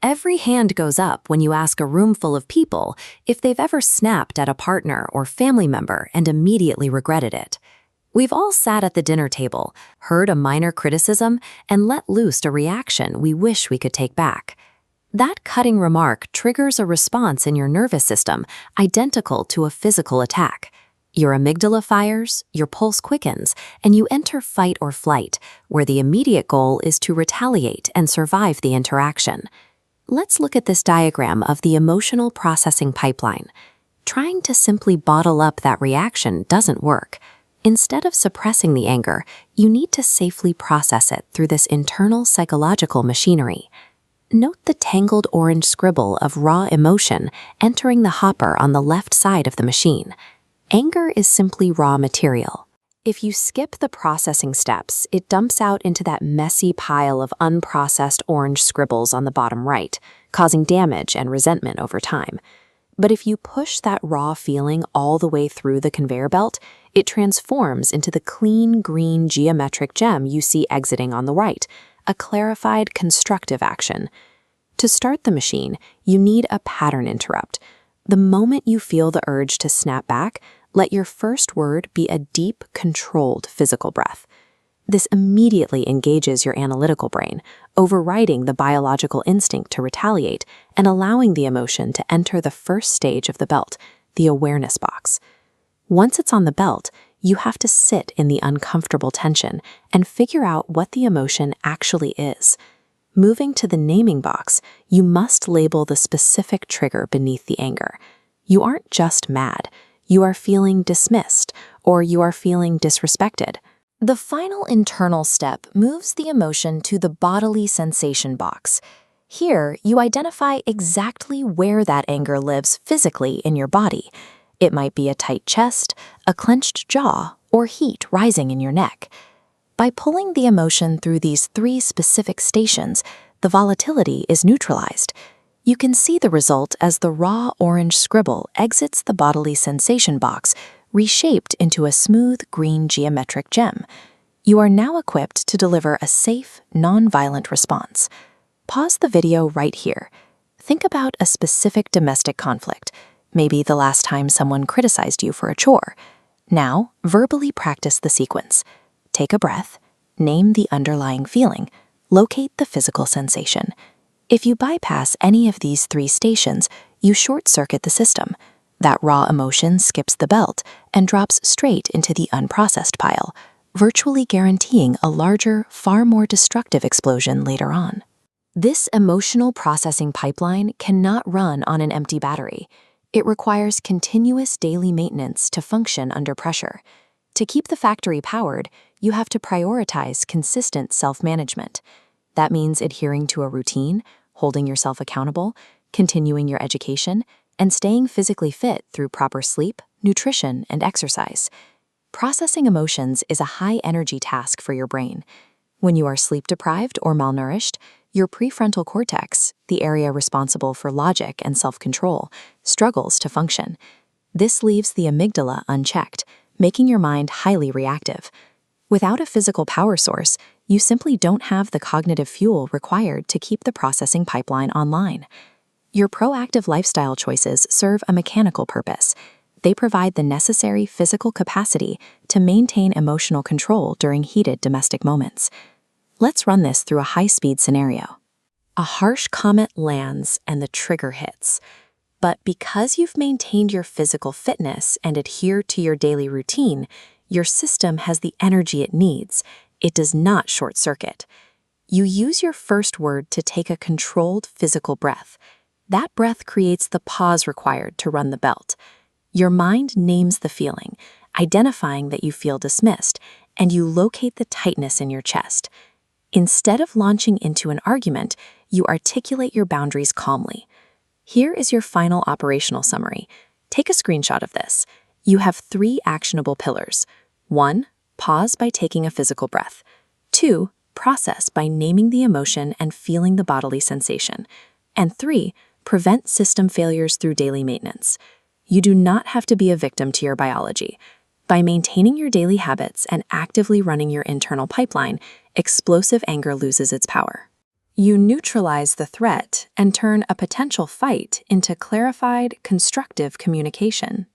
Every hand goes up when you ask a room full of people if they've ever snapped at a partner or family member and immediately regretted it. We've all sat at the dinner table, heard a minor criticism, and let loose a reaction we wish we could take back. That cutting remark triggers a response in your nervous system identical to a physical attack. Your amygdala fires, your pulse quickens, and you enter fight or flight, where the immediate goal is to retaliate and survive the interaction. Let's look at this diagram of the emotional processing pipeline. Trying to simply bottle up that reaction doesn't work. Instead of suppressing the anger, you need to safely process it through this internal psychological machinery. Note the tangled orange scribble of raw emotion entering the hopper on the left side of the machine. Anger is simply raw material. If you skip the processing steps, it dumps out into that messy pile of unprocessed orange scribbles on the bottom right, causing damage and resentment over time. But if you push that raw feeling all the way through the conveyor belt, it transforms into the clean green geometric gem you see exiting on the right, a clarified constructive action. To start the machine, you need a pattern interrupt. The moment you feel the urge to snap back, let your first word be a deep, controlled physical breath. This immediately engages your analytical brain, overriding the biological instinct to retaliate and allowing the emotion to enter the first stage of the belt, the awareness box. Once it's on the belt, you have to sit in the uncomfortable tension and figure out what the emotion actually is. Moving to the naming box, you must label the specific trigger beneath the anger. You aren't just mad. You are feeling dismissed, or you are feeling disrespected. The final internal step moves the emotion to the bodily sensation box. Here, you identify exactly where that anger lives physically in your body. It might be a tight chest, a clenched jaw, or heat rising in your neck. By pulling the emotion through these 3 specific stations, the volatility is neutralized. You can see the result as the raw orange scribble exits the bodily sensation box, reshaped into a smooth green geometric gem. You are now equipped to deliver a safe, non-violent response. Pause the video right here. Think about a specific domestic conflict, maybe the last time someone criticized you for a chore. Now, verbally practice the sequence. Take a breath, name the underlying feeling, locate the physical sensation. If you bypass any of these 3 stations, you short-circuit the system. That raw emotion skips the belt and drops straight into the unprocessed pile, virtually guaranteeing a larger, far more destructive explosion later on. This emotional processing pipeline cannot run on an empty battery. It requires continuous daily maintenance to function under pressure. To keep the factory powered, you have to prioritize consistent self-management. That means adhering to a routine, holding yourself accountable, continuing your education, and staying physically fit through proper sleep, nutrition, and exercise. Processing emotions is a high-energy task for your brain. When you are sleep-deprived or malnourished, your prefrontal cortex, the area responsible for logic and self-control, struggles to function. This leaves the amygdala unchecked, making your mind highly reactive. Without a physical power source, you simply don't have the cognitive fuel required to keep the processing pipeline online. Your proactive lifestyle choices serve a mechanical purpose. They provide the necessary physical capacity to maintain emotional control during heated domestic moments. Let's run this through a high-speed scenario. A harsh comment lands and the trigger hits. But because you've maintained your physical fitness and adhered to your daily routine, your system has the energy it needs. It does not short-circuit. You use your first word to take a controlled physical breath. That breath creates the pause required to run the belt. Your mind names the feeling, identifying that you feel dismissed, and you locate the tightness in your chest. Instead of launching into an argument, you articulate your boundaries calmly. Here is your final operational summary. Take a screenshot of this. You have 3 actionable pillars. 1. Pause by taking a physical breath. 2. Process by naming the emotion and feeling the bodily sensation. And 3. Prevent system failures through daily maintenance. You do not have to be a victim to your biology. By maintaining your daily habits and actively running your internal pipeline, explosive anger loses its power. You neutralize the threat and turn a potential fight into clarified, constructive communication.